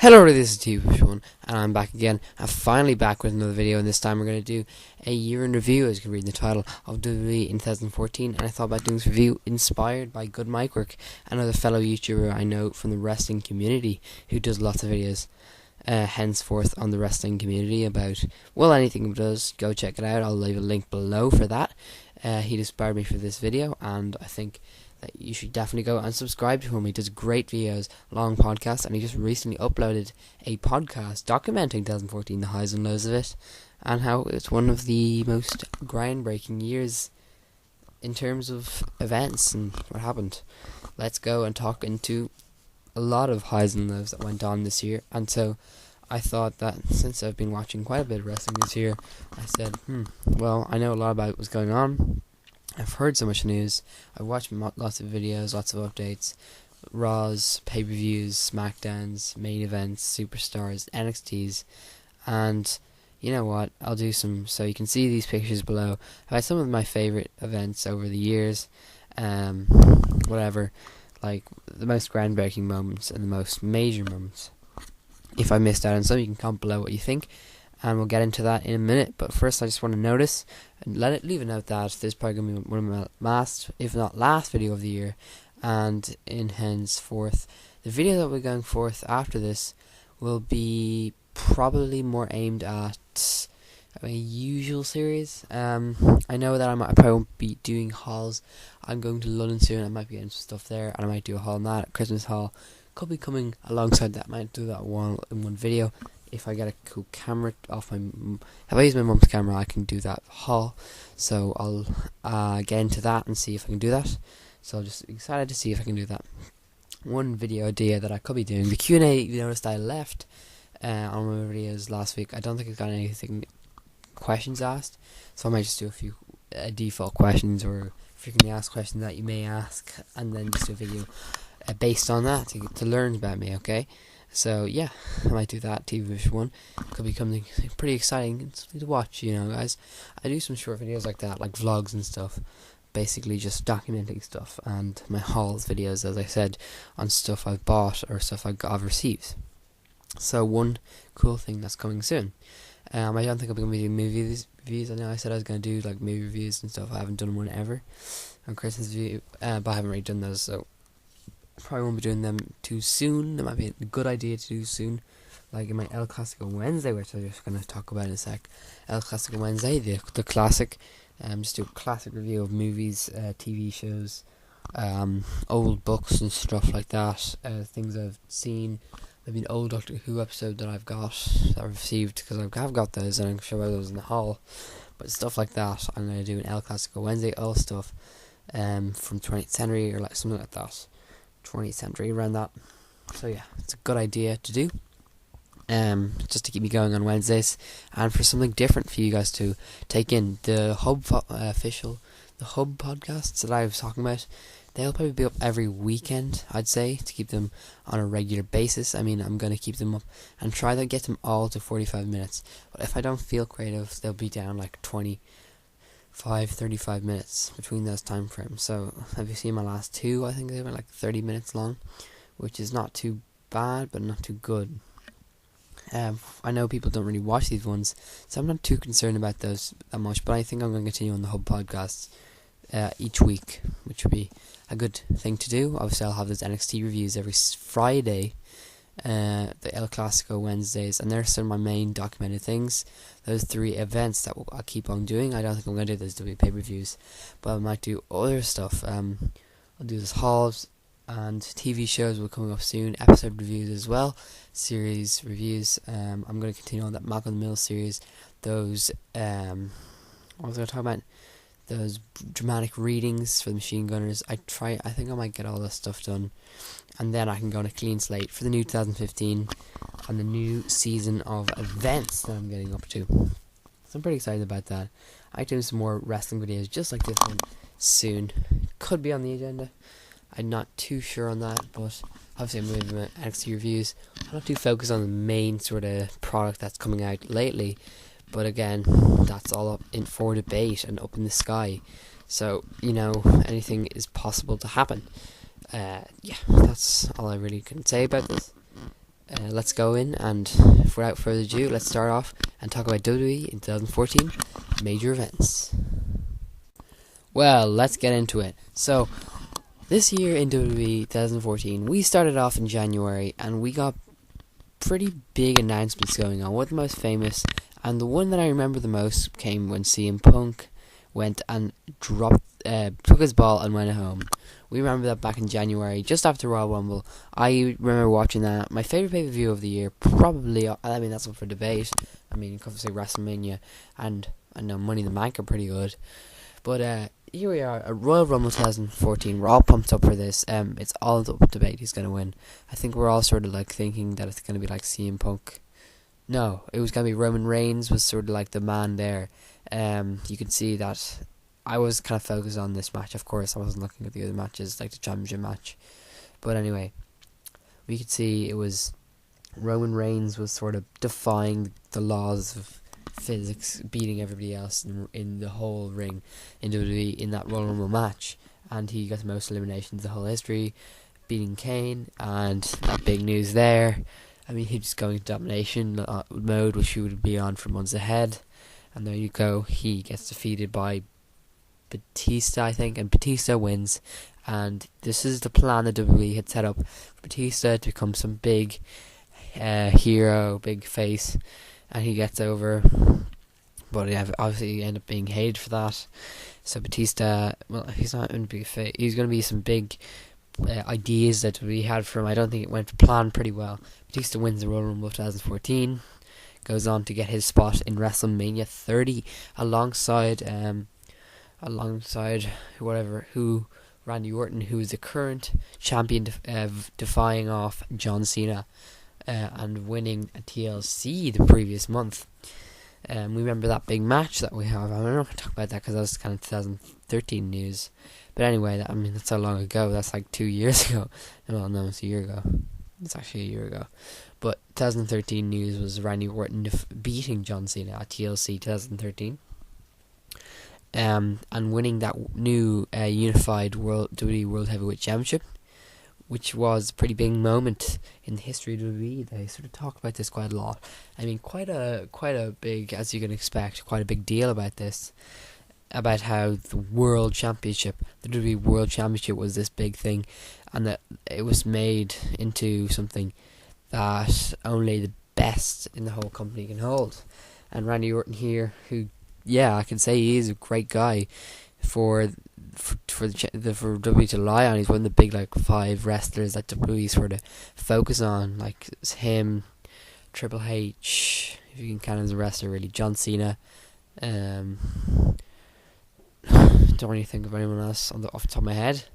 Hello, this is TV1, and I'm back again. I'm finally back with another video, and this time we're going to do a year in review, as you can read in the title, of WWE in 2014. And I thought about doing this review inspired by good mic work, another fellow YouTuber I know from the wrestling community who does lots of videos henceforth on the wrestling community about, well, anything he does. Go check it out. I'll leave a link below for that. He inspired me for this video, and I think that you should definitely go and subscribe to him. He does great videos, long podcasts, and he just recently uploaded a podcast documenting 2014, the highs and lows of it, and how it's one of the most groundbreaking years in terms of events and what happened. Let's go and talk into a lot of highs and lows that went on this year. And so I thought that since I've been watching quite a bit of wrestling this year, I said, well, I know a lot about what's going on. I've heard so much news. I've watched lots of videos, lots of updates, Raws, pay-per-views, SmackDowns, main events, Superstars, NXTs, and you know what? I'll do some, so you can see these pictures below. I've had some of my favourite events over the years, whatever, like the most groundbreaking moments and the most major moments. If I missed out on some, you can comment below what you think, and we'll get into that in a minute. But first, I just want to notice and leave a note that this is probably going to be one of my last, if not last, video of the year. And in henceforth, the video that we're going forth after this will be probably more aimed at a usual series. I know that I probably won't be doing hauls. I'm going to London soon. I might be getting some stuff there, and I might do a haul on that. Christmas haul could be coming alongside that. I might do that in one video. If I get a cool camera off if I use my mum's camera, I can do that haul. So I'll get into that and see if I can do that. So I'm just excited to see if I can do that. One video idea that I could be doing, the Q&A you noticed I left on my videos last week. I don't think it's got anything questions asked, so I might just do a few default questions or frequently asked questions that you may ask, and then just do a video based on that to learn about me, okay? So yeah, I might do that. TV1 could be something pretty exciting. It's something to watch, you know, guys. I do some short videos like that, like vlogs and stuff, basically just documenting stuff, and my hauls videos, as I said, on stuff I've bought or stuff I've received. So one cool thing that's coming soon. I don't think I'm going to be doing movie reviews. I know I said I was going to do like movie reviews and stuff. I haven't done one ever on Christmas review, but I haven't really done those, so probably won't be doing them too soon. It might be a good idea to do soon, like in my El Clasico Wednesday, which I'm just going to talk about in a sec. El Clasico Wednesday, the classic, just do a classic review of movies, TV shows, old books and stuff like that, things I've seen, maybe an old Doctor Who episode that I've received, because I've got those, and I'm sure those in the hall, but stuff like that. I'm going to do an El Clasico Wednesday, all stuff from 20th century or like something like that. 20th century, around that. So yeah, it's a good idea to do, just to keep me going on Wednesdays, and for something different for you guys to take in. The Hub the Hub podcasts that I was talking about, they'll probably be up every weekend, I'd say, to keep them on a regular basis. I mean, I'm going to keep them up and try to get them all to 45 minutes, but if I don't feel creative, they'll be down like 35 minutes between those time frames. So have you seen my last two? I think they were like 30 minutes long, which is not too bad, but not too good. I know people don't really watch these ones, so I'm not too concerned about those that much, but I think I'm going to continue on the Hub podcasts each week, which would be a good thing to do. Obviously I'll have those NXT reviews every Friday, the El Clasico Wednesdays, and they're sort of my main documented things. Those three events that I'll keep on doing. I don't think I'm going to do those WWE pay-per-views, but I might do other stuff. I'll do this hauls, and TV shows will come up soon, episode reviews as well, series reviews. I'm going to continue on that Malcolm in the Middle series, those, what was I talking about? Those dramatic readings for the Machine Gunners. I think I might get all this stuff done, and then I can go on a clean slate for the new 2015 and the new season of events that I'm getting up to. So I'm pretty excited about that. I do some more wrestling videos just like this one soon. Could be on the agenda. I'm not too sure on that, but obviously I'm moving my NXT reviews. I'm not too focused on the main sort of product that's coming out lately, but again, that's all up for debate and up in the sky. So, you know, anything is possible to happen. Yeah, that's all I really can say about this. let's go in, and without further ado, let's start off and talk about WWE in 2014 major events. Well, let's get into it. So, this year in WWE 2014, we started off in January, and we got pretty big announcements going on. One of the most famous, and the one that I remember the most, came when CM Punk went and took his ball and went home. We remember that back in January, just after Royal Rumble. I remember watching that. My favourite pay-per-view of the year, probably, I mean, that's up for debate. I mean, you could say WrestleMania, and I know Money in the Bank are pretty good. But here we are, at Royal Rumble 2014. We're all pumped up for this. It's all up for debate who's going to win. I think we're all sort of like thinking that it's going to be like CM Punk. No, it was going to be Roman Reigns was sort of like the man there. You can see that I was kind of focused on this match. Of course, I wasn't looking at the other matches, like the championship match. But anyway, we could see it was Roman Reigns was sort of defying the laws of physics, beating everybody else in the whole ring in WWE in that Royal Rumble match. And he got the most eliminations in the whole history, beating Kane, and that big news there. I mean, he's going into domination mode, which he would be on for months ahead. And there you go, he gets defeated by Batista, I think, and Batista wins. And this is the plan that WWE had set up for Batista to become some big hero, big face, and he gets over. But obviously he ended up being hated for that. So Batista, well, he's not going to be a face. He's going to be some big ideas that we had for him. I don't think it went to plan pretty well. Batista wins the Royal Rumble 2014, goes on to get his spot in WrestleMania 30 alongside Randy Orton, who is the current champion, defying off John Cena and winning a TLC the previous month. We remember that big match that we have. I'm not going to talk about that because that was kind of 2013 news. But anyway, that's so long ago. That's like 2 years ago. Well, no, it's a year ago. It's actually a year ago. But 2013 news was Randy Orton beating John Cena at TLC 2013. And winning that new unified WWE World Heavyweight Championship, which was a pretty big moment in the history of WWE. They sort of talk about this quite a lot. I mean, quite a big, as you can expect, quite a big deal about this, about how the World Championship, the WWE World Championship, was this big thing, and that it was made into something that only the best in the whole company can hold. And Randy Orton here, who, yeah, I can say he is a great guy for WWE to rely on. He's one of the big 5 wrestlers that WWE sort of focus on, like him, Triple H, if you can count him as a wrestler really, John Cena. Don't really think of anyone else off the top of my head.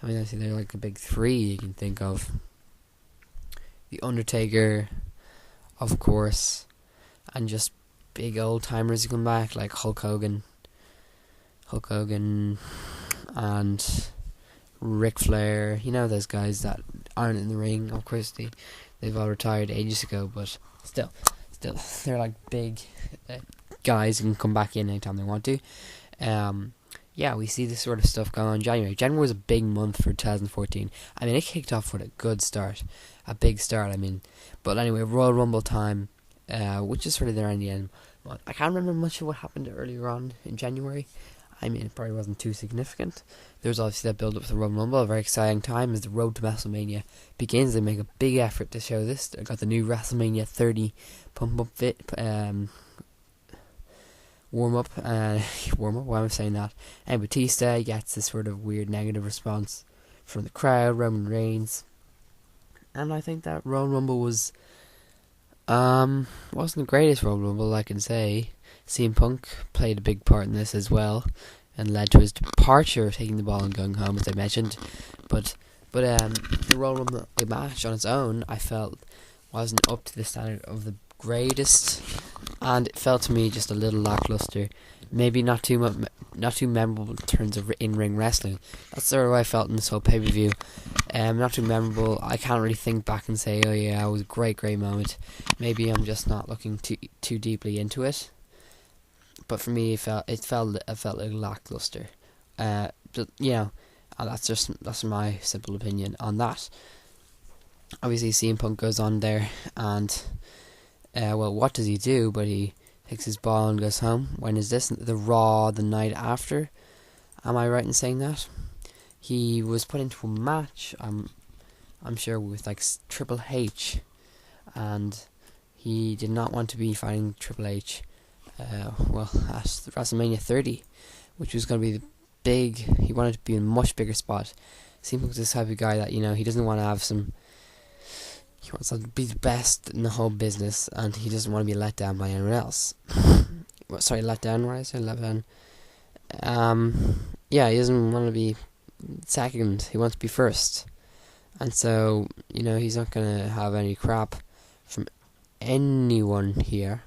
I mean, I think they're like the big 3 you can think of. The Undertaker, of course, and just big old timers who come back like Hulk Hogan and Ric Flair. You know, those guys that aren't in the ring. Of course, they've all retired ages ago, but still, they're like big guys who can come back in anytime they want to. Yeah, we see this sort of stuff going on in January. January was a big month for 2014. I mean, it kicked off with a good start. A big start, I mean. But anyway, Royal Rumble time, which is sort of there in the end. But I can't remember much of what happened earlier on in January. I mean, it probably wasn't too significant. There's obviously that build-up to the Royal Rumble, a very exciting time as the road to WrestleMania begins. They make a big effort to show this. They got the new WrestleMania 30 pump-up fit, warm-up, why am I saying that? And Batista gets this sort of weird negative response from the crowd, Roman Reigns. And I think that Royal Rumble wasn't the greatest Royal Rumble, I can say. CM Punk played a big part in this as well, and led to his departure, taking the ball and going home, as I mentioned. But the Royal Rumble match on its own, I felt, wasn't up to the standard of the greatest, and it felt to me just a little lackluster. Maybe not too memorable in terms of in-ring wrestling. That's sort of what I felt in this whole pay-per-view. Not too memorable. I can't really think back and say, oh yeah, it was a great moment. Maybe I'm just not looking too deeply into it. But for me, it felt like lackluster. But, you know, that's my simple opinion on that. Obviously, CM Punk goes on there, and well, what does he do? But he takes his ball and goes home. When is this? The Raw the night after. Am I right in saying that? He was put into a match. I'm sure with like Triple H, and he did not want to be fighting Triple H. Well, at WrestleMania 30, which was going to be the big. He wanted to be in a much bigger spot. Seems like this type of guy that he doesn't want to have some. He wants to be the best in the whole business, and he doesn't want to be let down by anyone else. Sorry, let down. What did I say? Let down. Yeah, he doesn't want to be second. He wants to be first, and so he's not gonna have any crap from anyone here.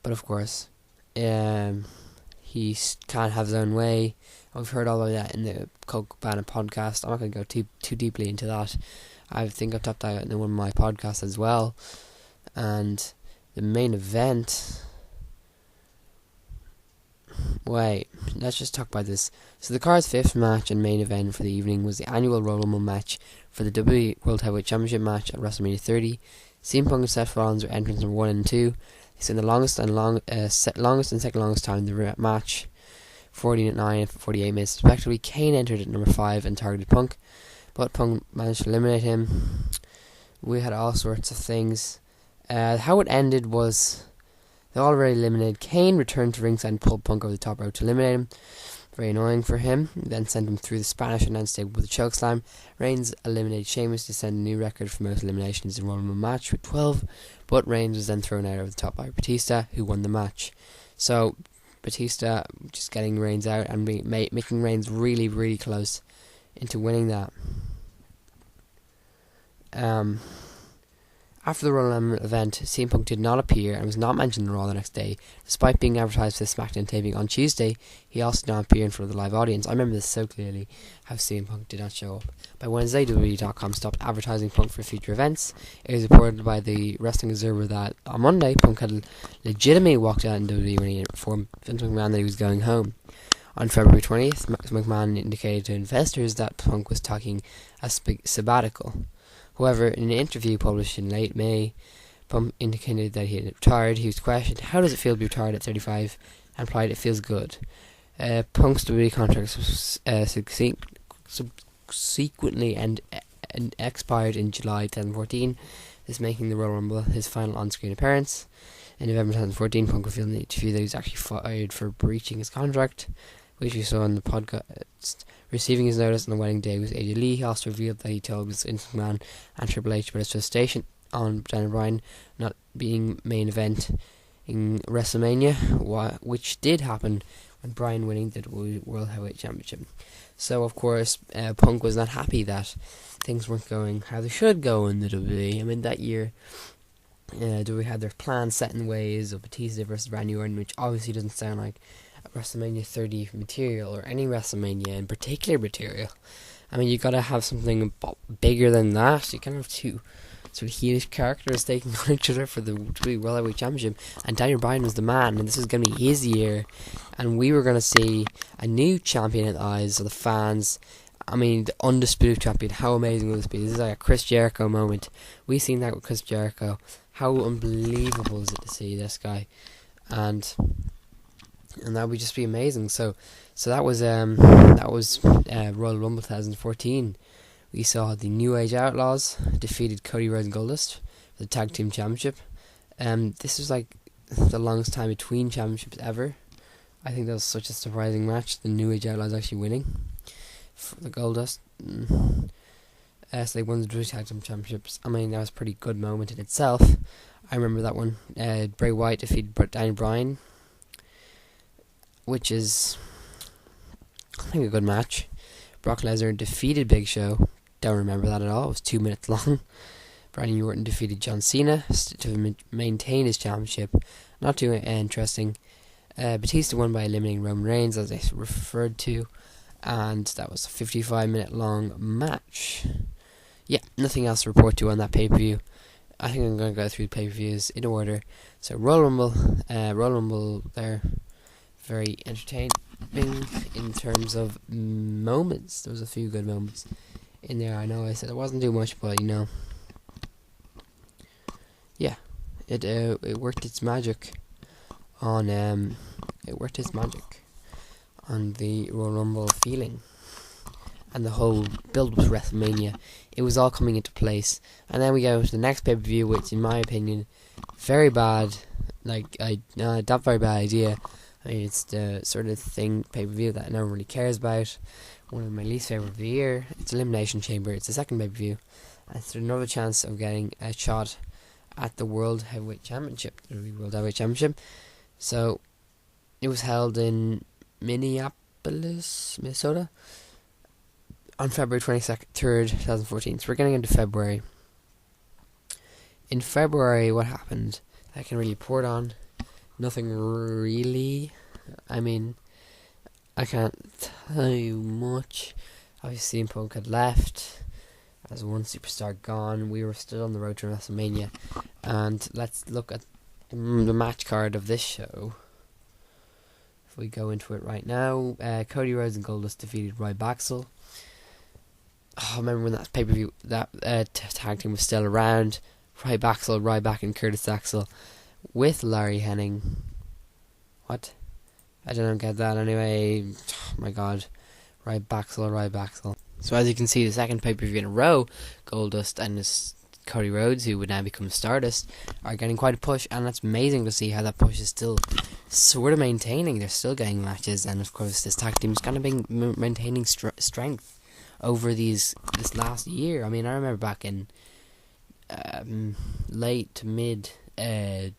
But of course, he can't have his own way. I've heard all of that in the Coke Cabana podcast. I'm not going to go too deeply into that. I think I've talked about it in one of my podcasts as well. And the main event... Wait, let's just talk about this. So the card's fifth match and main event for the evening was the annual Royal Rumble match for the WWE World Heavyweight Championship match at WrestleMania 30. CM Punk and Seth Rollins were entrants number 1 and 2. They spent the longest and second longest time in the match, 49 and 48 minutes respectively. Kane entered at number 5 and targeted Punk, but Punk managed to eliminate him. We had all sorts of things. How it ended was they already eliminated. Kane returned to ringside and pulled Punk over the top rope to eliminate him. Very annoying for him. Then sent him through the Spanish announce table with a chokeslam. Reigns eliminated Sheamus to set a new record for most eliminations in a Royal Rumble match with 12, but Reigns was then thrown out over the top by Batista, who won the match. So Batista just getting Reigns out and making Reigns really, really close into winning that. After the Royal Rumble event, CM Punk did not appear and was not mentioned in Raw the next day. Despite being advertised for the SmackDown taping on Tuesday, he also did not appear in front of the live audience. I remember this so clearly, how CM Punk did not show up. By Wednesday, WWE.com stopped advertising Punk for future events. It was reported by the Wrestling Observer that on Monday, Punk had legitimately walked out in WWE when he informed Vince McMahon that he was going home. On February 20th, McMahon indicated to investors that Punk was taking a sabbatical. However, in an interview published in late May, Punk indicated that he had retired. He was questioned, how does it feel to be retired at 35? And replied, it feels good. Punk's WWE contract subsequently and expired in July 2014, this making the Royal Rumble his final on-screen appearance. In November 2014, Punk revealed in the interview that he was actually fired for breaching his contract, which we saw in the podcast. Receiving his notice on the wedding day was AJ Lee. He also revealed that he told Vince McMahon and Triple H about his frustration on Daniel Bryan not being main event in WrestleMania, which did happen when Bryan winning the World Heavyweight Championship. So, of course, Punk was not happy that things weren't going how they should go in the WWE. I mean, that year, WWE had their plans set in ways of Batista versus Randy Orton, which obviously doesn't sound like WrestleMania 30 material, or any WrestleMania in particular material. I mean, you gotta have something bigger than that. You can't have two sort of huge characters taking on each other for the World Heavyweight Championship, and Daniel Bryan was the man, and this was gonna be his year, and we were gonna see a new champion in the eyes of the fans. I mean, the undisputed champion. How amazing will this be? This is like a Chris Jericho moment. We've seen that with Chris Jericho. How unbelievable is it to see this guy? And that would just be amazing. So that was Royal Rumble 2014. We saw the New Age Outlaws defeated Cody Rhodes and Goldust for the Tag Team Championship. This was like the longest time between championships ever. I think that was such a surprising match. The New Age Outlaws actually winning for the Goldust. So they won the Tag Team Championships. I mean, that was a pretty good moment in itself. I remember that one. Bray Wyatt defeated Daniel Bryan, which is, I think, a good match. Brock Lesnar defeated Big Show. Don't remember that at all. It was 2 minutes long. Randy Orton defeated John Cena to maintain his championship. Not too interesting. Batista won by eliminating Roman Reigns, as I referred to, and that was a 55-minute long match. Yeah, nothing else to report to on that pay-per-view. I think I'm going to go through the pay-per-views in order. So Royal Rumble there, very entertaining in terms of moments. There was a few good moments in there. I know I said it wasn't too much, but yeah, it worked its magic on the Royal Rumble feeling and the whole build up to WrestleMania. It was all coming into place, and then we go to the next pay per view, which, in my opinion, very bad. Not very bad idea. I mean, it's the sort of thing pay per view that no one really cares about. One of my least favorite of the year. It's Elimination Chamber. It's the second pay per view, and it's another chance of getting a shot at the World Heavyweight Championship, the World Heavyweight Championship. So it was held in Minneapolis, Minnesota, on February 23rd, 2014. So we're getting into February. In February, what happened? I can really report on. Nothing really. I mean, I can't tell you much. Obviously, CM Punk had left. As one superstar gone, we were still on the road to WrestleMania. And let's look at the match card of this show. If we go into it right now, Cody Rhodes and Goldust defeated Ryback. I remember when that pay-per-view, that tag team was still around. Ryback and Curtis Axel with Larry Hennig. What? I don't get that anyway. Oh my god. Ryback. So as you can see, the second pay-per-view in a row, Goldust and Cody Rhodes, who would now become Stardust, are getting quite a push, and it's amazing to see how that push is still sort of maintaining. They're still getting matches, and of course this tag team is kind of been maintaining strength over this last year. I mean, I remember back in late to mid, it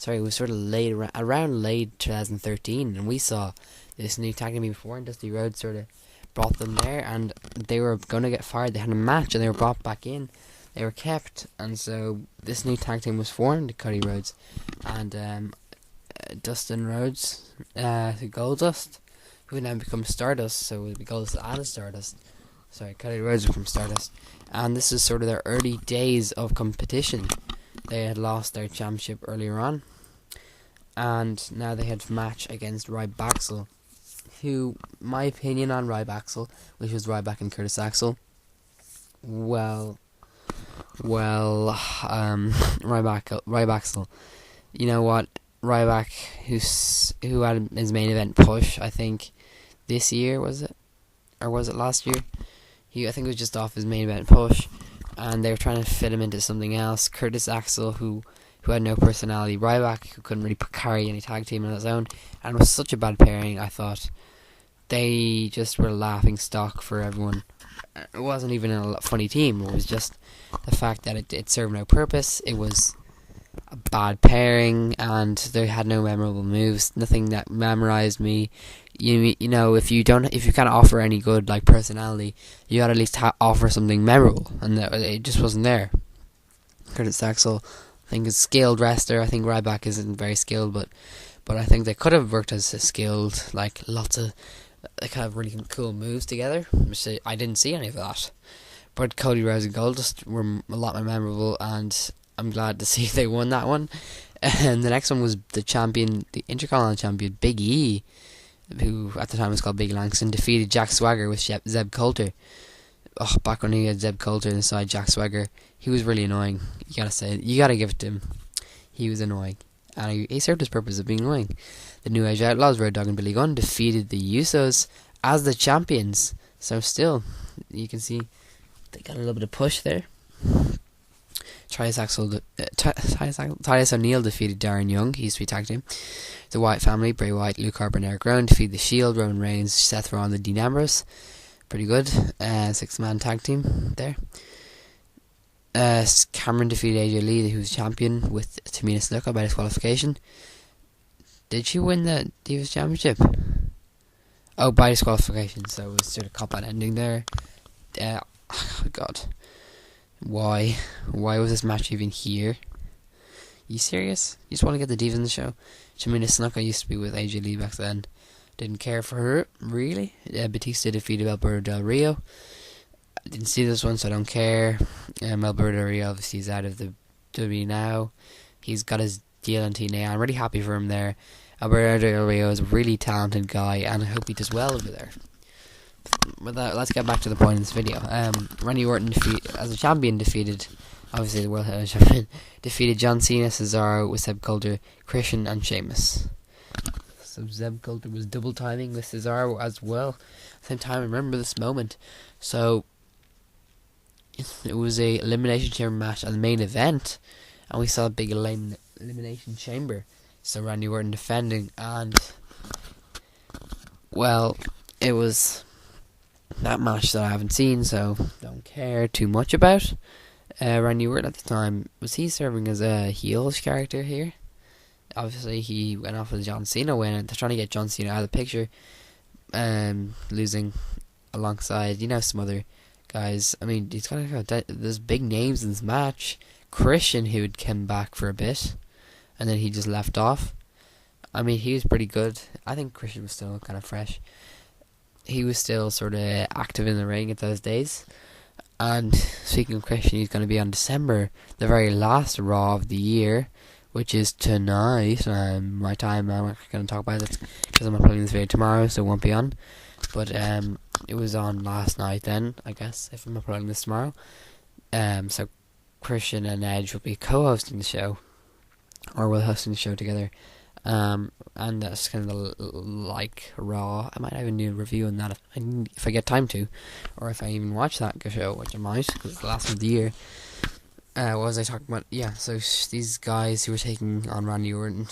was sort of late around late 2013, and we saw this new tag team before, and Dusty Rhodes sort of brought them there, and they were going to get fired. They had a match, and they were brought back in. They were kept, and so this new tag team was formed: Cody Rhodes and Dustin Rhodes, Goldust, who would now become Stardust. So it would be Goldust and Stardust. Cody Rhodes from Stardust, and this is sort of their early days of competition. They had lost their championship earlier on, and now they had a match against Ryback, who, my opinion on Ryback, which was Ryback and Curtis Axel, Ryback, you know what, Ryback, who had his main event push, I think, this year, was it? Or was it last year? I think it was just off his main event push, and they were trying to fit him into something else. Curtis Axel, who had no personality. Ryback, who couldn't really carry any tag team on his own, and it was such a bad pairing. I thought they just were laughing stock for everyone. It wasn't even a funny team. It was just the fact that it served no purpose. It was a bad pairing, and they had no memorable moves. Nothing that memorized me. You know, if you can't offer any good personality, you gotta at least offer something memorable, and it just wasn't there. Curtis Axel, I think, is a skilled wrestler. I think Ryback isn't very skilled, but I think they could have worked as a skilled, lots of kind of really cool moves together, which I didn't see any of that. But Cody Rhodes and Goldust were a lot more memorable, and I'm glad to see they won that one. And the next one was the Intercontinental Champion, Big E, who at the time was called Big Langston, defeated Jack Swagger with Zeb Coulter. Back when he had Zeb Coulter inside Jack Swagger, he was really annoying. You gotta give it to him. He was annoying, and he served his purpose of being annoying. The New Age Outlaws, Road Dogg and Billy Gunn, defeated the Usos as the champions. So still, you can see they got a little bit of push there. Titus O'Neil defeated Darren Young. He used to be tag team. The Wyatt family, Bray Wyatt, Luke Harper and Eric Rowan, defeated The Shield, Roman Reigns, Seth Rollins and Dean Ambrose. Pretty good. 6-man tag team there. Cameron defeated AJ Lee, who was champion, with Tamina Snuka by disqualification. Did she win the Divas Championship? Oh, by disqualification. So it was sort of cop-out ending there. Oh God. Why was this match even here? You serious? You just want to get the Divas in the show? Tamina Snuka used to be with AJ Lee back then. Didn't care for her, really. Batista defeated Alberto Del Rio. I didn't see this one, so I don't care. Alberto Del Rio obviously is out of the WWE now. He's got his deal on TNA. I'm really happy for him there. Alberto Del Rio is a really talented guy, and I hope he does well over there. let's get back to the point of this video. Randy Orton as a champion defeated, obviously the World Heavyweight Champion, defeated John Cena, Cesaro, with Zeb Coulter, Christian, and Sheamus. So Zeb Coulter was double timing with Cesaro as well. Same time, I remember this moment. So it was a elimination chamber match at the main event, and we saw a big elimination chamber. So Randy Orton defending, and well, it was that match that I haven't seen, so don't care too much about. Randy Orton at the time, was he serving as a heelish character here? Obviously he went off with John Cena win, and they're trying to get John Cena out of the picture, losing alongside, some other guys. I mean, he's got there's big names in this match. Christian, who had come back for a bit, and then he just left off. I mean, he was pretty good. I think Christian was still kind of fresh. He was still sort of active in the ring at those days. And speaking of Christian, he's going to be on December, the very last Raw of the year, which is tonight. My time, I'm not going to talk about it because I'm uploading this video tomorrow, so it won't be on. But it was on last night then, I guess, if I'm uploading this tomorrow. So Christian and Edge will be co-hosting the show, or will hosting the show together. And that's kind of like Raw. I might even do a review on that if I get time to, or if I even watch that show, which I might, because it's the last of the year. What was I talking about? Yeah, so these guys who were taking on Randy Orton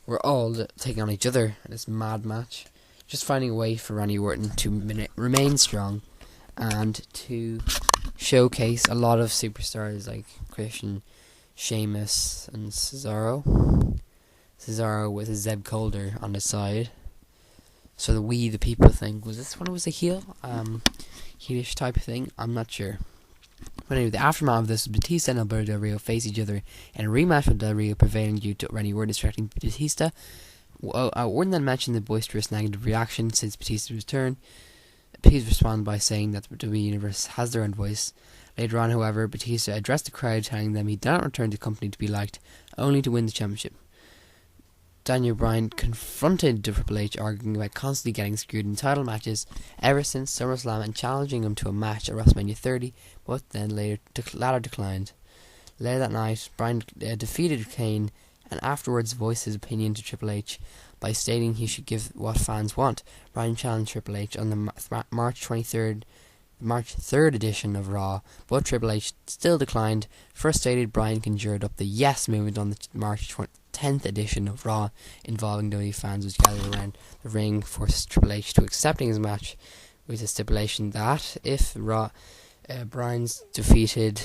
were all taking on each other in this mad match, just finding a way for Randy Orton to remain strong and to showcase a lot of superstars like Christian, Sheamus, and Cesaro. Cesaro with a Zeb Coulter on his side. So the people think, was this one was a heel? Heelish type of thing? I'm not sure. But anyway, the aftermath of this was Batista and Alberto Del Rio face each other in a rematch with Del Rio prevailing due to Randy Orton distracting Batista. Orton then mentioned the boisterous negative reaction since Batista's return. Batista responded by saying that the WWE Universe has their own voice. Later on, however, Batista addressed the crowd telling them he did not return to the company to be liked, only to win the championship. Daniel Bryan confronted Triple H, arguing about constantly getting screwed in title matches ever since SummerSlam and challenging him to a match at WrestleMania 30, but then later declined. Later that night, Bryan defeated Kane and afterwards voiced his opinion to Triple H by stating he should give what fans want. Bryan challenged Triple H on the March 3rd edition of Raw, but Triple H still declined. First stated Bryan conjured up the Yes movement on the March 10th edition of Raw, involving WWE fans which gathered around the ring, forced Triple H to accepting his match with a stipulation that if Bryan's defeated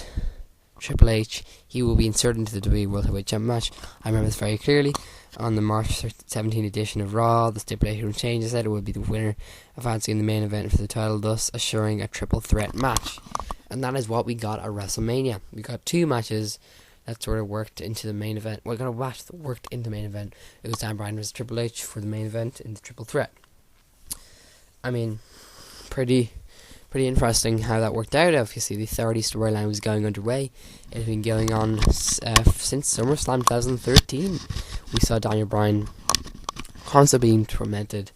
Triple H, he will be inserted into the WWE World Heavyweight Championship match. I remember this very clearly. On the March 17th edition of Raw, the stipulation would change. I said it would be the winner advancing in the main event for the title, thus assuring a triple threat match. And that is what we got at WrestleMania. We got two matches that sort of worked into the main event. We got a match that worked in the main event. It was Dan Bryan versus Triple H for the main event in the triple threat. I mean, pretty interesting how that worked out. Obviously, the Authority storyline was going underway. It had been going on since SummerSlam 2013. We saw Daniel Bryan constantly being tormented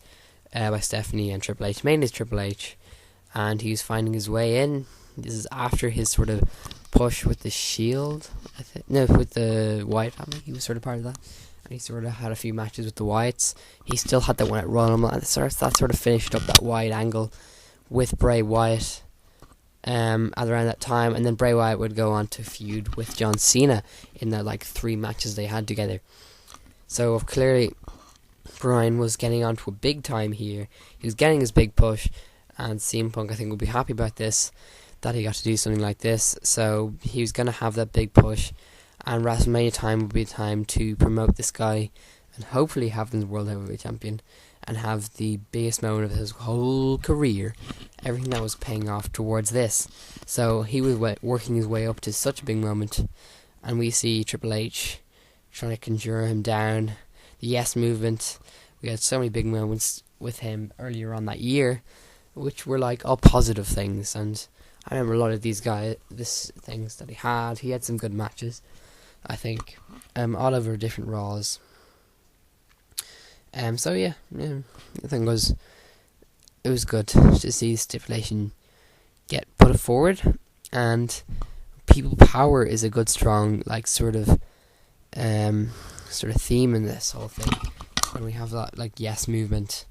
by Stephanie and Triple H, mainly Triple H, and he was finding his way in. This is after his sort of push with the Shield, with the Wyatt family. He was sort of part of that, and he sort of had a few matches with the Wyatts. He still had that one at Royal Rumble, and that sort of finished up that Wyatt angle with Bray Wyatt at around that time, and then Bray Wyatt would go on to feud with John Cena in the 3 matches they had together. So clearly Bryan was getting onto a big time here. He was getting his big push, and CM Punk I think would be happy about this, that he got to do something like this. So he was going to have that big push, and WrestleMania time would be the time to promote this guy and hopefully have him as World Heavyweight Champion and have the biggest moment of his whole career. Everything that was paying off towards this. So he was working his way up to such a big moment, and we see Triple H trying to conjure him down. The Yes movement. We had so many big moments with him earlier on that year, which were all positive things. And I remember a lot of these things that he had. He had some good matches, I think, all over different Raws. So yeah, I think it it was good to see stipulation get put forward, and people power is a good strong sort of theme in this whole thing. When we have that yes movement,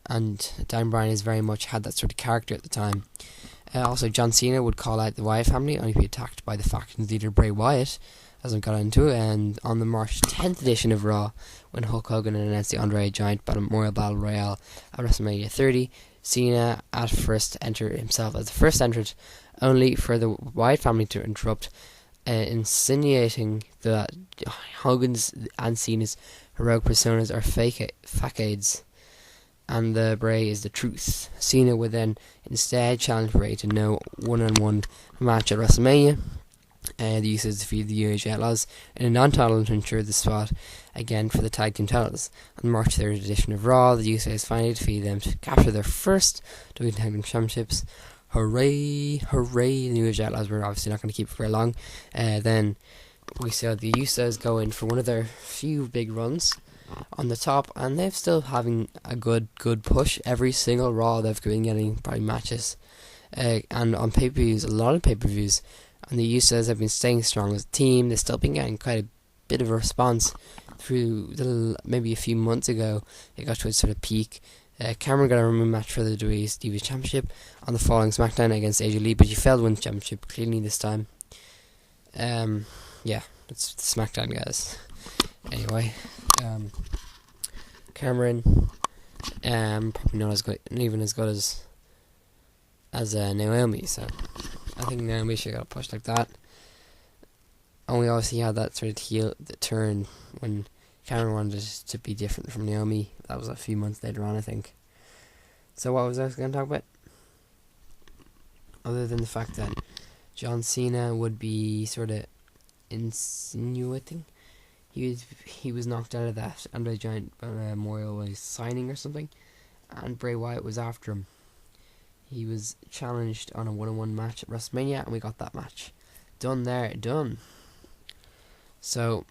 and Daniel Bryan has very much had that sort of character at the time. Also, John Cena would call out the Wyatt family, only be attacked by the faction's leader Bray Wyatt, as I got into it. And on the March 10th edition of Raw, when Hulk Hogan announced the Andre Giant Memorial Battle Royale at WrestleMania 30, Cena at first entered himself as the first entrant, only for the Wyatt family to interrupt, insinuating that Hogan's and Cena's heroic personas are facades, and the Bray is the truth. Cena would then instead challenge Bray to no one-on-one match at WrestleMania. The Usos defeated the UAG Outlaws in a non-title to ensure the spot again for the tag team titles. On the March 3rd edition of Raw, the Usos finally defeated them to capture their first WWE Tag Team Championships. Hooray, hooray. The UAG Outlaws were obviously not going to keep it very long. Then we saw the Usos go in for one of their few big runs on the top, and they're still having a good push. Every single Raw they've been getting probably matches, and on pay-per-views, a lot of pay-per-views, and the Usos have been staying strong as a team. They've still been getting quite a bit of a response through maybe a few months ago. It got to its sort of peak. Cameron got a match for the WWE's TV Championship on the following SmackDown against AJ Lee, but she failed to win the championship cleanly this time. Yeah, it's SmackDown, guys. Anyway, Cameron, probably not as good, even as good as Naomi. So I think Naomi should got pushed like that. And we obviously had that sort of the turn when Cameron wanted to be different from Naomi. That was a few months later on, I think. So what was I going to talk about? Other than the fact that John Cena would be sort of insinuating he was knocked out of that Andre Giant Memorial by signing or something, and Bray Wyatt was after him. He was challenged on a one-on-one match at WrestleMania, and we got that match. Done. So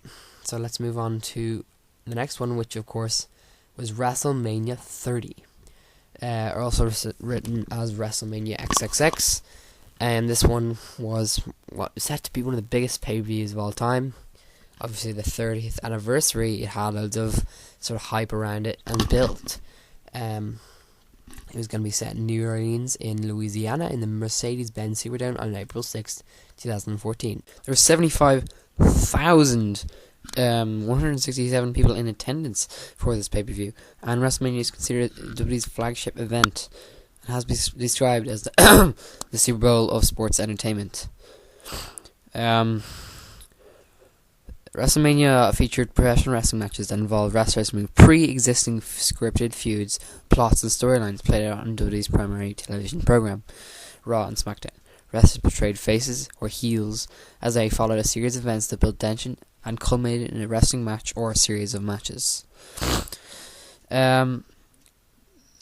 let's move on to the next one, which of course was WrestleMania 30. Also written as WrestleMania XXX. And this one was set to be one of the biggest pay-per-views of all time. Obviously, the 30th anniversary, it had loads of sort of hype around it and built. It was going to be set in New Orleans in Louisiana in the Mercedes-Benz Superdome on April 6th, 2014. There were 75,167 people in attendance for this pay-per-view, and WrestleMania is considered WWE's flagship event and has been described as the Super Bowl of sports entertainment. WrestleMania featured professional wrestling matches that involved wrestlers from pre-existing scripted feuds, plots, and storylines played out on WWE's primary television program, Raw and SmackDown. Wrestlers portrayed faces or heels as they followed a series of events that built tension and culminated in a wrestling match or a series of matches. The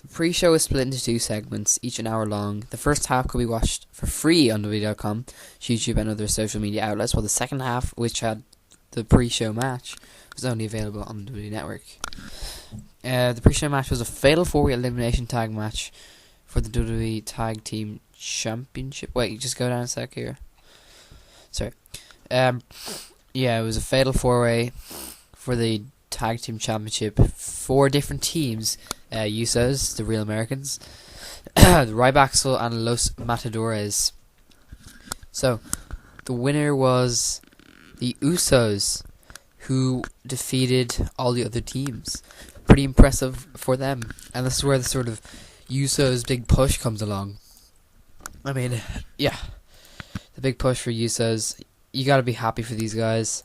pre-show is split into two segments, each an hour long. The first half could be watched for free on WWE.com, YouTube, and other social media outlets, while the second half, which had the pre-show match, was only available on the WWE Network. The pre-show match was a fatal 4-way elimination tag match for the WWE Tag Team Championship. Wait, just go down a sec here. Sorry. It was a fatal 4-way for the Tag Team Championship. 4 different teams. Usos, the Real Americans, the Ryback and Los Matadores. So, the winner was the Usos, who defeated all the other teams. Pretty impressive for them. And this is where the sort of Usos big push comes along. I mean, yeah, the big push for Usos. You gotta be happy for these guys.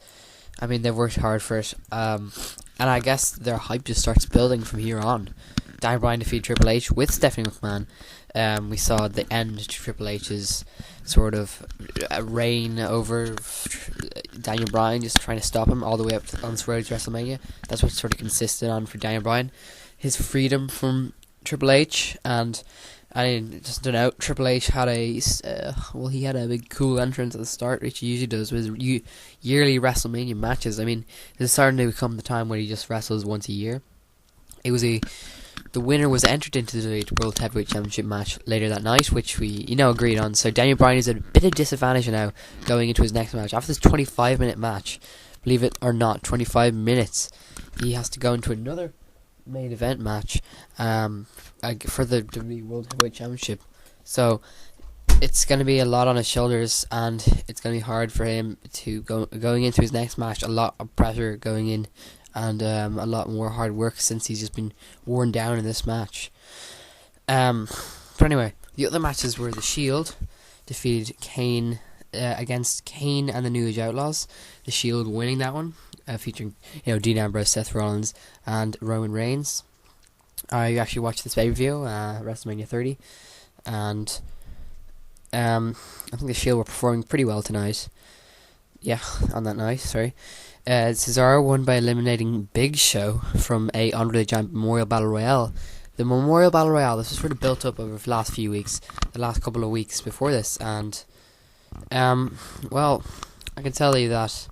I mean, they've worked hard for it. And I guess their hype just starts building from here on. Daniel Bryan defeated Triple H with Stephanie McMahon. We saw the end to Triple H's sort of reign over Daniel Bryan, just trying to stop him all the way up on this road to WrestleMania. That's what sort of consisted on for Daniel Bryan. His freedom from Triple H, and I just don't know, Triple H had he had a big cool entrance at the start, which he usually does with yearly WrestleMania matches. I mean, it's starting to become the time where he just wrestles once a year. It was a the winner was entered into the World Heavyweight Championship match later that night, which we, agreed on. So Daniel Bryan is at a bit of disadvantage now going into his next match. After this 25-minute match, believe it or not, 25 minutes, he has to go into another main event match for the WWE World Heavyweight Championship. So it's going to be a lot on his shoulders, and it's going to be hard for him to going into his next match. A lot of pressure going in, and a lot more hard work since he's just been worn down in this match. But anyway, the other matches were The Shield defeated Kane against Kane and the New Age Outlaws. The Shield winning that one, featuring Dean Ambrose, Seth Rollins, and Roman Reigns. I actually watched this pay-per-view, WrestleMania 30, and I think the Shield were performing pretty well tonight. Yeah, on that night, sorry. Cesaro won by eliminating Big Show from a Andre the Giant Memorial Battle Royale. The Memorial Battle Royale, this was sort of built up over the last few weeks, the last couple of weeks before this, and well, I can tell you that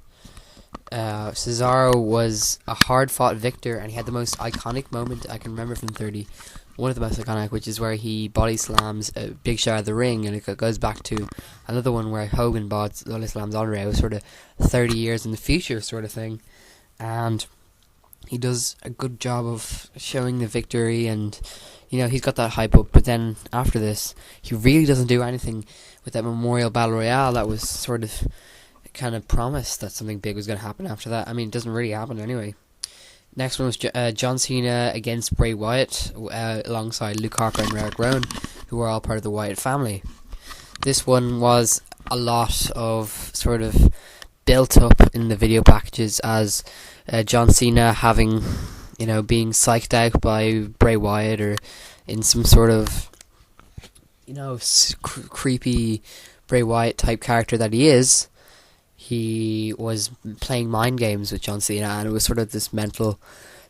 Cesaro was a hard-fought victor, and he had the most iconic moment I can remember from 30. One of the most iconic, which is where he body slams Big Show out of the ring, and it goes back to another one where Hogan body slams Andre. It was sort of 30 years in the future sort of thing, and he does a good job of showing the victory, and he's got that hype up. But then after this, he really doesn't do anything with that Memorial Battle Royale that was sort of kind of promised that something big was going to happen after that. I mean, it doesn't really happen anyway. Next one was John Cena against Bray Wyatt, alongside Luke Harper and Eric Rowan, who are all part of the Wyatt family. This one was a lot of sort of built up in the video packages as John Cena having, being psyched out by Bray Wyatt, or in some sort of, creepy Bray Wyatt type character that he is. He was playing mind games with John Cena, and it was sort of this mental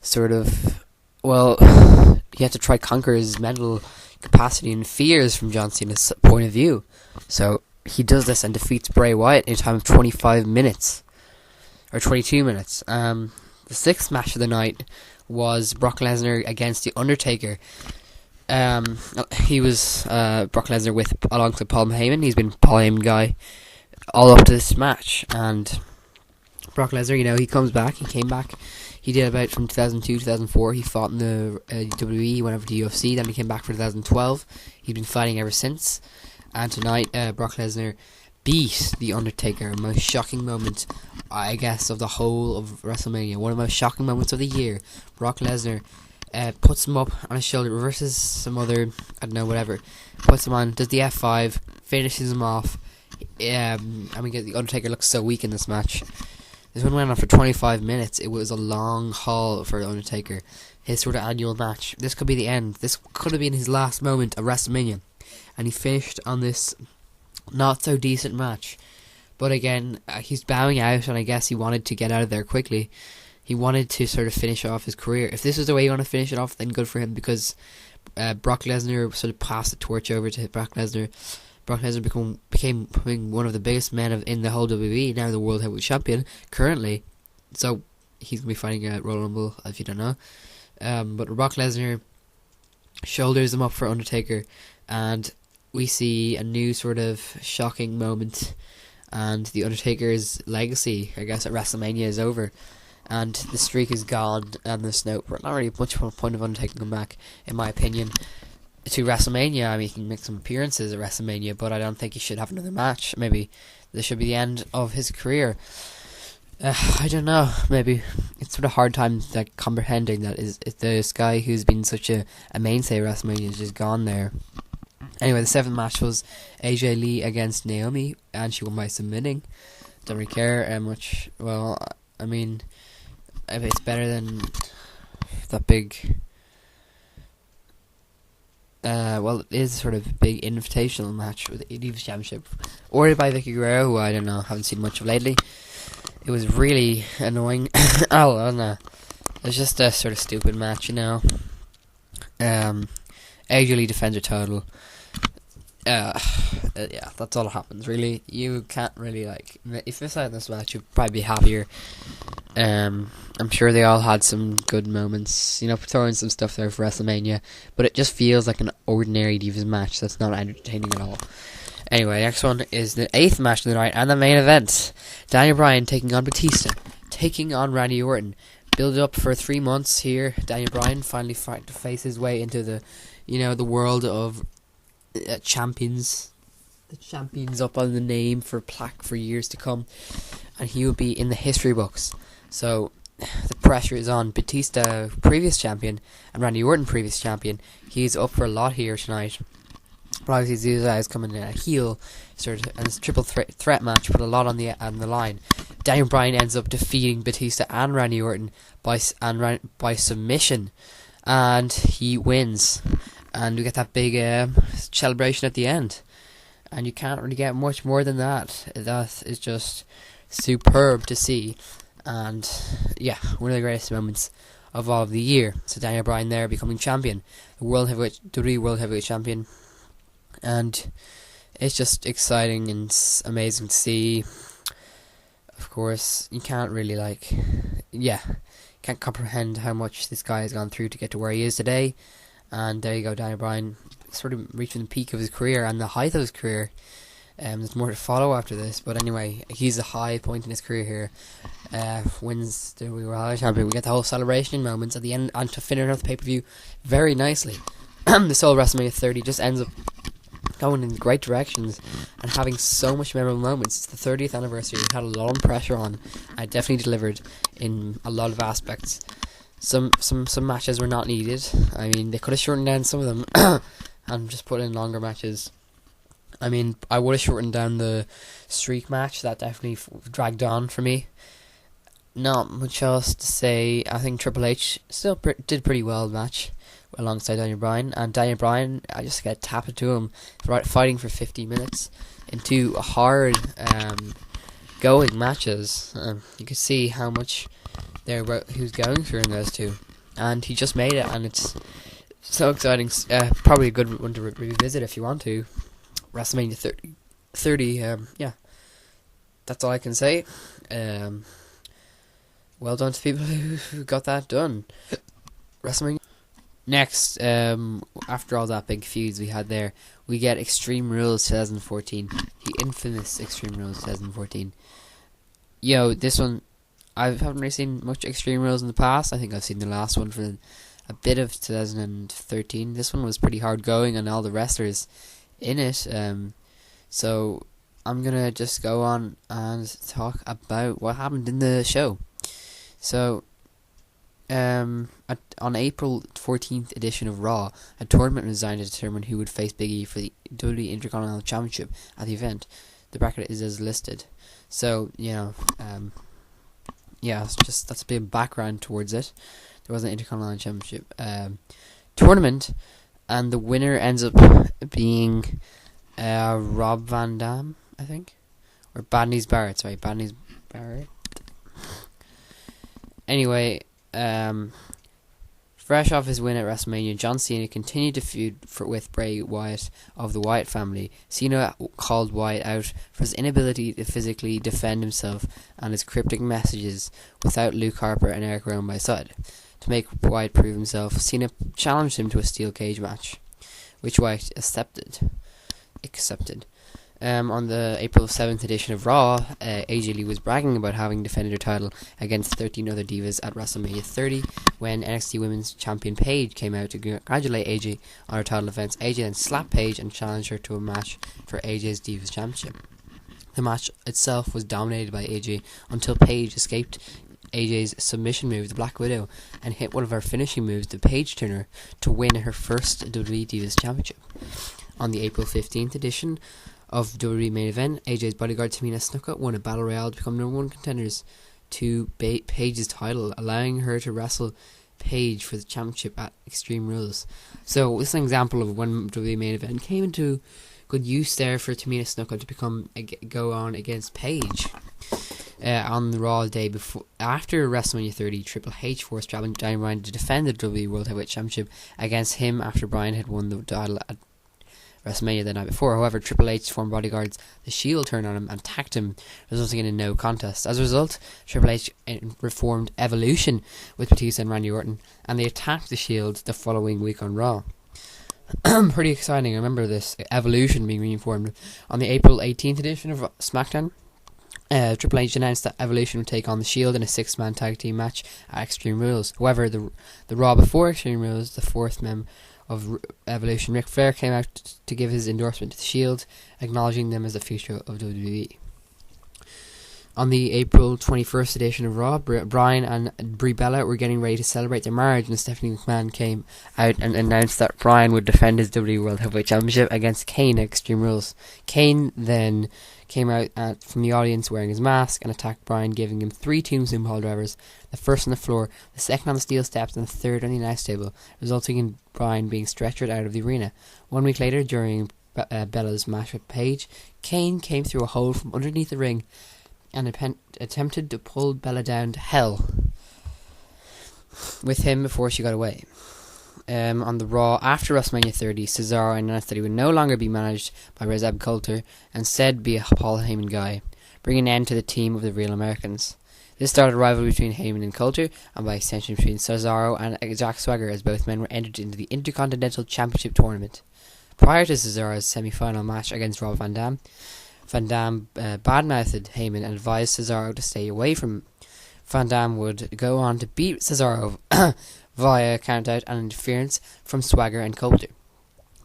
sort of, he had to try conquer his mental capacity and fears from John Cena's point of view. So he does this and defeats Bray Wyatt in a time of 25 minutes, or 22 minutes. The sixth match of the night was Brock Lesnar against The Undertaker. He was Brock Lesnar alongside Paul Heyman. He's been Paul Heyman guy all up to this match, and Brock Lesnar, he comes back. He came back. He did about from 2002, 2004. He fought in the WWE. He went over to UFC. Then he came back for 2012. He's been fighting ever since. And tonight, Brock Lesnar beat The Undertaker. A most shocking moment, I guess, of the whole of WrestleMania. One of the most shocking moments of the year. Brock Lesnar puts him up on his shoulder, reverses some other, I don't know, whatever. Puts him on, does the F5, finishes him off. The Undertaker looks so weak in this match. This one went on for 25 minutes. It was a long haul for The Undertaker. His sort of annual match. This could be the end. This could have been his last moment of WrestleMania. And he finished on this not so decent match. But again, he's bowing out, and I guess he wanted to get out of there quickly. He wanted to sort of finish off his career. If this is the way you want to finish it off, then good for him, because Brock Lesnar sort of passed the torch over to Brock Lesnar. Brock Lesnar became one of the biggest men in the whole WWE, now the World Heavyweight Champion, currently. So, he's going to be fighting at Royal Rumble, if you don't know. But Brock Lesnar shoulders him up for Undertaker, and we see a new sort of shocking moment, and the Undertaker's legacy, I guess, at WrestleMania is over. And the streak is gone, and there's not really much point of Undertaker coming back, in my opinion, to WrestleMania. I mean, he can make some appearances at WrestleMania, but I don't think he should have another match. Maybe this should be the end of his career. I don't know. Maybe it's sort of hard time comprehending that is this guy who's been such a mainstay at WrestleMania is just gone there. Anyway, the seventh match was AJ Lee against Naomi, and she won by submitting. Don't really care much. Well, I mean, if it's better than that big. It is sort of a big invitational match with the Divas Championship, ordered by Vicky Guerrero, who I don't know, haven't seen much of lately. It was really annoying. I don't know. It was just a sort of stupid match, AJ Lee defends her title. Yeah, that's all that happens. Really, you can't really like. If you saw this match, you'd probably be happier. I'm sure they all had some good moments, throwing some stuff there for WrestleMania, but it just feels like an ordinary Divas match that's not entertaining at all. Anyway, next one is the 8th match of the night and the main event. Daniel Bryan taking on Batista, taking on Randy Orton. Build up for 3 months here. Daniel Bryan finally fight to face his way into the, the world of champions. The champions up on the name for plaque for years to come, and he will be in the history books. So the pressure is on. Batista, previous champion, and Randy Orton, previous champion. He's up for a lot here tonight. But obviously these guys coming in a heel, and it's a triple threat match, put a lot on the line. Daniel Bryan ends up defeating Batista and Randy Orton by submission, and he wins. And we get that big celebration at the end. And you can't really get much more than that. That is just superb to see. And yeah, one of the greatest moments of all of the year. So Daniel Bryan there becoming champion, the WWE World Heavyweight Champion. And it's just exciting and amazing to see. Of course, you can't really can't comprehend how much this guy has gone through to get to where he is today. And there you go, Daniel Bryan sort of reaching the peak of his career and the height of his career. There's more to follow after this, but anyway, he's a high point in his career here. Wins the World Champion. We get the whole celebration moments at the end, and to finish off the pay-per-view very nicely. This whole WrestleMania 30 just ends up going in great directions and having so much memorable moments. It's the 30th anniversary. It had a lot of pressure on. I definitely delivered in a lot of aspects. Some matches were not needed. I mean, they could have shortened down some of them and just put in longer matches. I mean, I would have shortened down the streak match. That definitely dragged on for me. Not much else to say. I think Triple H still did pretty well the match alongside Daniel Bryan. And Daniel Bryan, I just get tapped into him fighting for 50 minutes in two hard going matches. You can see how much he was going through in those two. And he just made it, and it's so exciting. Probably a good one to revisit if you want to. WrestleMania 30, yeah. That's all I can say. Well done to people who got that done. WrestleMania. Next, after all that big feuds we had there, we get Extreme Rules 2014. The infamous Extreme Rules 2014. This one, I haven't really seen much Extreme Rules in the past. I think I've seen the last one for a bit of 2013. This one was pretty hard going, and all the wrestlers in it. So I'm gonna just go on and talk about what happened in the show. So on April 14th edition of Raw, a tournament was designed to determine who would face Big E for the WWE Intercontinental Championship at the event. The bracket is as listed. So that's a bit of background towards it. There was an Intercontinental Championship tournament, and the winner ends up being Rob Van Dam, I think, or Badney's Barrett. Sorry, Badney's Barrett. Anyway, fresh off his win at WrestleMania, John Cena continued to feud with Bray Wyatt of the Wyatt family. Cena called Wyatt out for his inability to physically defend himself and his cryptic messages without Luke Harper and Eric Rowan by his side. To make Wyatt prove himself, Cena challenged him to a steel cage match, which Wyatt accepted. On the April 7th edition of Raw, AJ Lee was bragging about having defended her title against 13 other divas at WrestleMania 30 when NXT Women's Champion Paige came out to congratulate AJ on her title defense. AJ then slapped Paige and challenged her to a match for AJ's Divas Championship. The match itself was dominated by AJ until Paige escaped AJ's submission move, the Black Widow, and hit one of her finishing moves, the Page Turner, to win her first WWE Divas Championship. On the April 15th edition of WWE Main Event, AJ's bodyguard Tamina Snuka won a battle royale to become number one contenders to Paige's title, allowing her to wrestle Paige for the championship at Extreme Rules. So this is an example of when WWE Main Event came into good use there for Tamina Snuka to go on against Paige. On the Raw day after WrestleMania 30, Triple H forced Daniel Bryan to defend the WWE World Heavyweight Championship against him after Bryan had won the title at WrestleMania the night before. However, Triple H's former bodyguards, The Shield, turned on him and attacked him, resulting in a no contest. As a result, Triple H reformed Evolution with Batista and Randy Orton, and they attacked The Shield the following week on Raw. Pretty exciting. I remember this Evolution being reformed on the April 18th edition of SmackDown. Triple H announced that Evolution would take on The Shield in a 6-man tag team match at Extreme Rules. However, the Raw before Extreme Rules, the fourth member of Evolution, Ric Flair, came out to give his endorsement to The Shield, acknowledging them as the future of WWE. On the April 21st edition of Raw, Bryan and Brie Bella were getting ready to celebrate their marriage, and Stephanie McMahon came out and announced that Bryan would defend his WWE World Heavyweight Championship against Kane at Extreme Rules. Kane then came out from the audience wearing his mask and attacked Bryan, giving him 3 tombstone pile drivers, the first on the floor, the second on the steel steps, and the third on the announce table, resulting in Bryan being stretchered out of the arena. 1 week later, during Bella's match with Paige, Kane came through a hole from underneath the ring and attempted to pull Bella down to hell with him before she got away. On the Raw after WrestleMania 30, Cesaro announced that he would no longer be managed by Reb Coulter and instead be a Paul Heyman guy, bringing an end to the team of the Real Americans. This started a rivalry between Heyman and Coulter, and by extension between Cesaro and Jack Swagger, as both men were entered into the Intercontinental Championship tournament. Prior to Cesaro's semi-final match against Rob Van Dam, badmouthed Heyman and advised Cesaro to stay away from him. Van Dam would go on to beat Cesaro via countout and interference from Swagger and Coulter.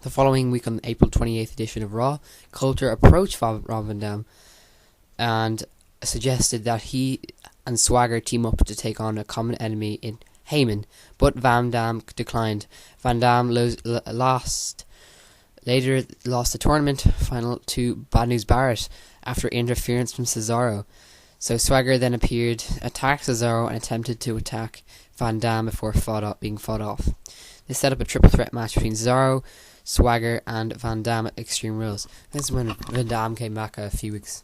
The following week on the April 28th edition of Raw, Coulter approached Rob Van Dam and suggested that he and Swagger team up to take on a common enemy in Heyman, but Van Dam declined. Van Dam lost the tournament final to Bad News Barrett after interference from Cesaro. So Swagger then appeared, attacked Cesaro, and attempted to attack Van Dam before being fought off. This set up a triple threat match between Cesaro, Swagger, and Van Dam at Extreme Rules. This is when Van Dam came back a few weeks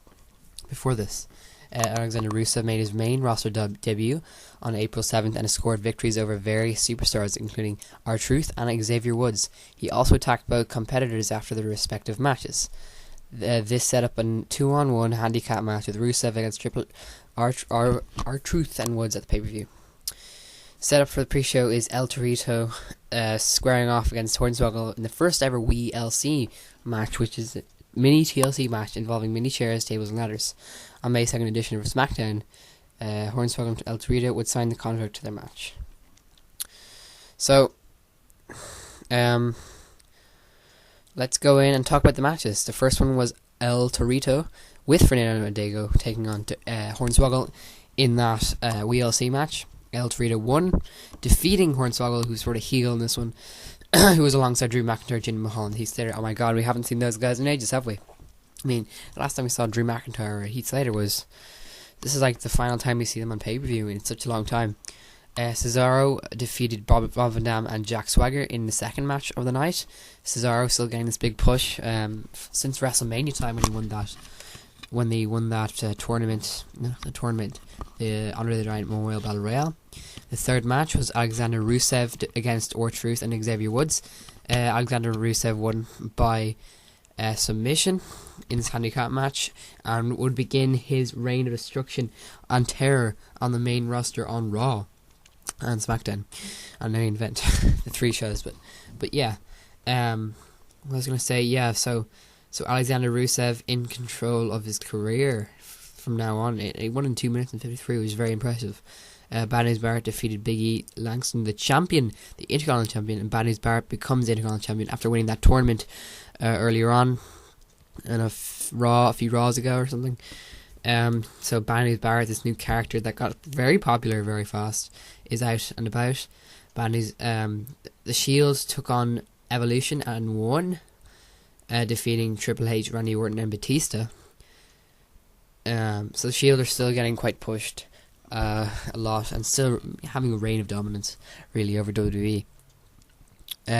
before this. Alexander Rusev made his main roster debut on April 7th and scored victories over various superstars, including R-Truth and Xavier Woods. He also attacked both competitors after their respective matches. This set up a 2-on-1 handicap match with Rusev against Triple R-Truth and Woods at the pay-per-view. Set up for the pre-show is El Torito squaring off against Hornswoggle in the first ever WeLC match, which is a mini TLC match involving mini chairs, tables, and ladders. On May 2nd edition of SmackDown, Hornswoggle and El Torito would sign the contract to their match. So, let's go in and talk about the matches. The first one was El Torito with Fernando Mondego taking on Hornswoggle in that WeLC match. El Torito won, defeating Hornswoggle, who's sort of heel in this one, who was alongside Drew McIntyre, Jinder Mahal, and Heath Slater. Oh my god, we haven't seen those guys in ages, have we? I mean, the last time we saw Drew McIntyre or Heath Slater this is like the final time we see them on pay-per-view in such a long time. Cesaro defeated Bob Van Dam and Jack Swagger in the second match of the night. Cesaro still getting this big push since WrestleMania time when they won that tournament, the Andre the Giant Memorial Battle Royale. The third match was Alexander Rusev against R-Truth and Xavier Woods. Alexander Rusev won by submission in this handicap match and would begin his reign of destruction and terror on the main roster on Raw and SmackDown and the main event, the 3 shows. But yeah, I was going to say, yeah, so Alexander Rusev in control of his career from now on. He won in 2 minutes and 53, which was very impressive. Bad News Barrett defeated Big E Langston, the champion, the Intercontinental champion, and Bad News Barrett becomes the Intercontinental champion after winning that tournament earlier on in a few Raws ago or something. So Bad News Barrett, this new character that got very popular very fast, is out and about. Bad News, the Shield took on Evolution and won, defeating Triple H, Randy Orton, and Batista. So the Shield are still getting quite pushed a lot and still having a reign of dominance really over WWE.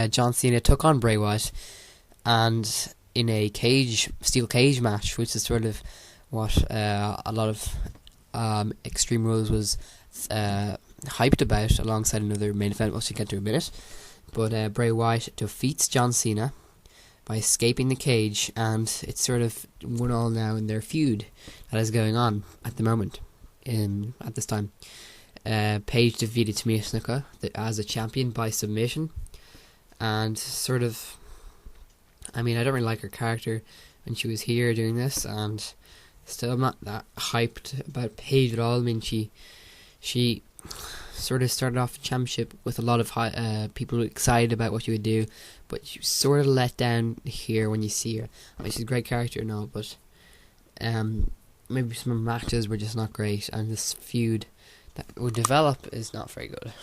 John Cena took on Bray Wyatt and in a steel cage match, which is sort of what a lot of Extreme Rules was hyped about alongside another main event, which we'll get to in a minute. But Bray Wyatt defeats John Cena by escaping the cage, and it's sort of 1-1 now in their feud that is going on at the moment. At this time, Paige defeated Tamina Snuka as a champion by submission, and sort of, I mean, I don't really like her character when she was here doing this, and still I'm not that hyped about Paige at all. I mean, she sort of started off the championship with a lot of people excited about what she would do, but she was sort of let down here when you see her. I mean, she's a great character and all, but maybe some matches were just not great, and this feud that would develop is not very good.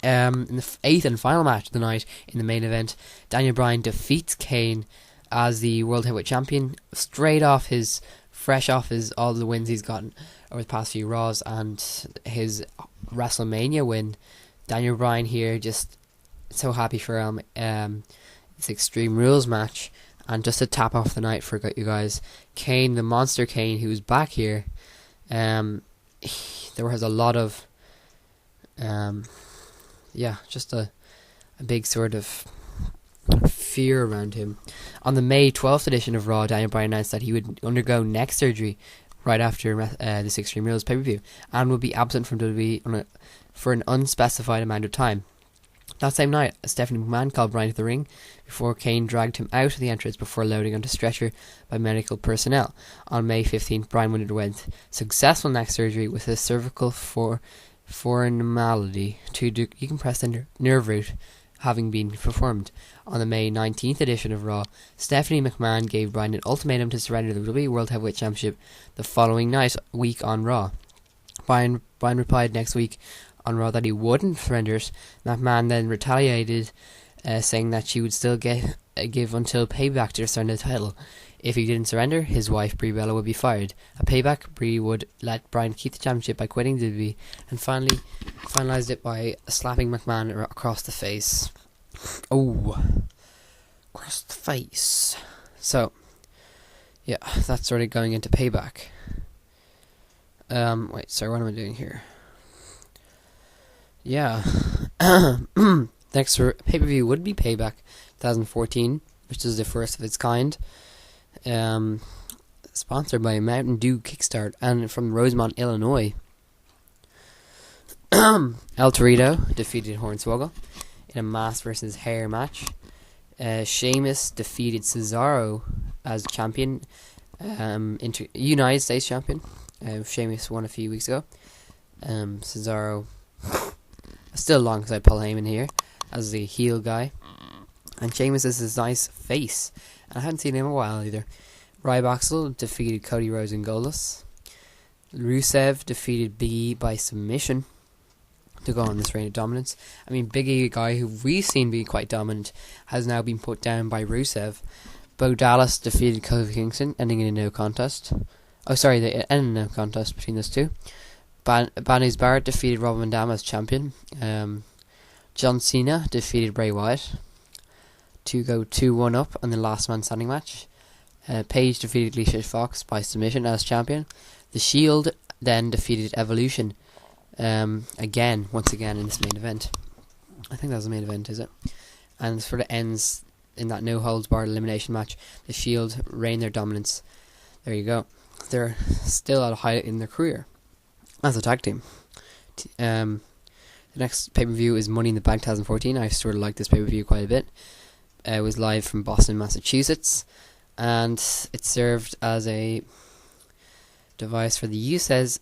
In the 8th and final match of the night, in the main event, Daniel Bryan defeats Kane as the World Heavyweight Champion, fresh off all the wins he's gotten over the past few Raws and his WrestleMania win. Daniel Bryan here, just so happy for him. It's Extreme Rules match, and just to top off the night for you guys, Kane, the Monster Kane, who's back here. There was a lot of just a big sort of fear around him. On the May 12th edition of Raw, Daniel Bryan announced that he would undergo neck surgery right after this Extreme Rules pay-per-view, and would be absent from WWE for an unspecified amount of time. That same night, Stephanie McMahon called Bryan to the ring before Kane dragged him out of the entrance before loading onto stretcher by medical personnel. On May 15th, Bryan underwent successful neck surgery with a cervical foraminality to decompress the nerve root having been performed. On the May 19th edition of Raw, Stephanie McMahon gave Bryan an ultimatum to surrender the WWE World Heavyweight Championship the following week on Raw. Bryan replied next week on Raw that he wouldn't surrender it. McMahon then retaliated, saying that she would still give until Payback to surrender the title. If he didn't surrender, his wife Brie Bella would be fired. At Payback, Brie would let Bryan keep the championship by quitting WWE, and finally finalised it by slapping McMahon across the face. Oh, across the face. So, yeah, that's sort of going into Payback. Wait, sorry, what am I doing here? Yeah. Next pay-per-view would be Payback 2014, which is the first of its kind. Sponsored by Mountain Dew Kickstart, and from Rosemont, Illinois. El Torito defeated Hornswoggle in a mask versus hair match. Sheamus defeated Cesaro as champion, United States champion. Sheamus won a few weeks ago. Cesaro still alongside Paul Heyman here as the heel guy, and Sheamus is his nice face, and I hadn't seen him in a while either. Ryback defeated Cody Rhodes and Goldust. Rusev defeated Big E by submission to go on this reign of dominance. I mean, Big E, a guy who we've seen be quite dominant, has now been put down by Rusev. Bo Dallas defeated Kofi Kingston, ending in a no contest. Oh, sorry, they ended in a no contest between those two. Bannies Barrett defeated Rob Van Dam as champion. John Cena defeated Bray Wyatt to go 2-1 up on the last man standing match. Paige defeated Alicia Fox by submission as champion. The Shield then defeated Evolution once again in this main event. I think that was the main event, is it? And sort of ends in that no holds barred elimination match. The Shield reign their dominance. There you go. They're still at a height in their career as a tag team. The next pay-per-view is Money in the Bank 2014. I sort of like this pay-per-view quite a bit. It was live from Boston, Massachusetts, and it served as a device for the Usos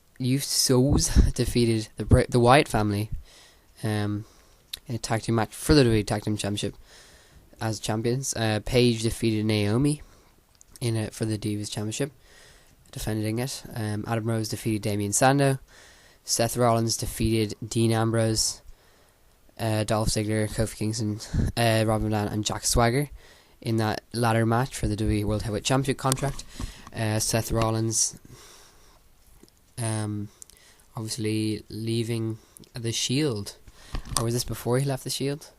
defeated the Wyatt family in a tag team match for the WWE Tag Team Championship as champions. Paige defeated Naomi for the Divas Championship, defending it. Adam Rose defeated Damian Sandow. Seth Rollins defeated Dean Ambrose, Dolph Ziggler, Kofi Kingston, Robin Van and Jack Swagger in that ladder match for the WWE World Heavyweight Championship contract. Seth Rollins obviously leaving the Shield. Or was this before he left the Shield?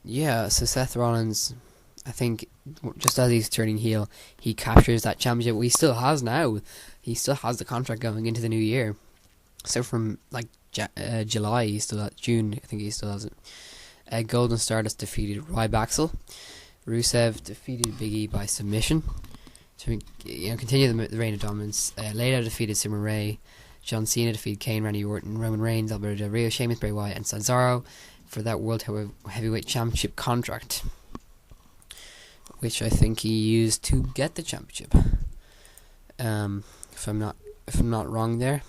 Yeah, so Seth Rollins, I think, just as he's turning heel, he captures that championship. He still has now. He still has the contract going into the new year. So from like July. June. I think he still has it. Golden Stardust defeated Ryback. Rusev defeated Big E by submission to continue the reign of dominance. Layla defeated Summer Rae. John Cena defeated Kane, Randy Orton, Roman Reigns, Alberto Del Rio, Sheamus, Bray Wyatt, and Cesaro for that World Heavyweight Championship contract, which I think he used to get the championship. If I'm not wrong there.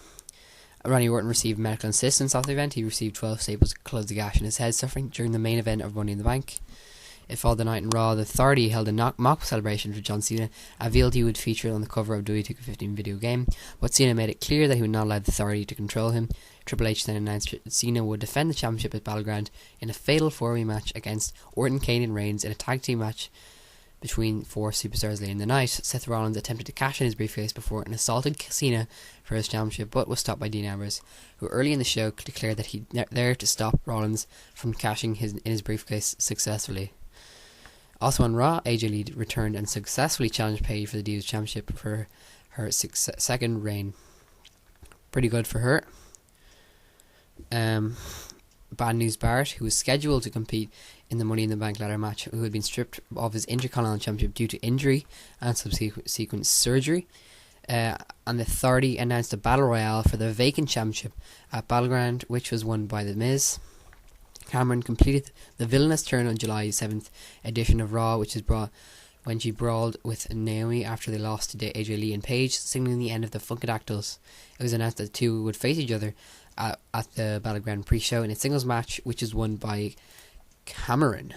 Randy Orton received medical assistance after the event. He received 12 staples to close the gash in his head, suffering during the main event of Money in the Bank. It followed the night in Raw. The Authority held a mock celebration for John Cena, revealed he would feature on the cover of WWE 2K15 video game, but Cena made it clear that he would not allow the Authority to control him. Triple H then announced that Cena would defend the championship at Battleground in a fatal 4-way match against Orton, Kane, and Reigns in a tag team match between 4 superstars late in the night. Seth Rollins attempted to cash in his briefcase before and assaulted Cena for his championship, but was stopped by Dean Ambrose, who early in the show declared that he there to stop Rollins from cashing in his briefcase successfully. Also on Raw, AJ Lee returned and successfully challenged Paige for the Divas Championship for her second reign. Pretty good for her. Bad News Barrett, who was scheduled to compete in the Money in the Bank ladder match, who had been stripped of his Intercontinental Championship due to injury and subsequent surgery. And the Authority announced a battle royale for the vacant championship at Battleground, which was won by The Miz. Cameron completed the villainous turn on July 7th edition of Raw, which is brought when she brawled with Naomi after they lost to AJ Lee and Paige, signaling the end of the Funkadactyls. It was announced that the two would face each other at the Battleground pre-show in a singles match, which is won by Cameron.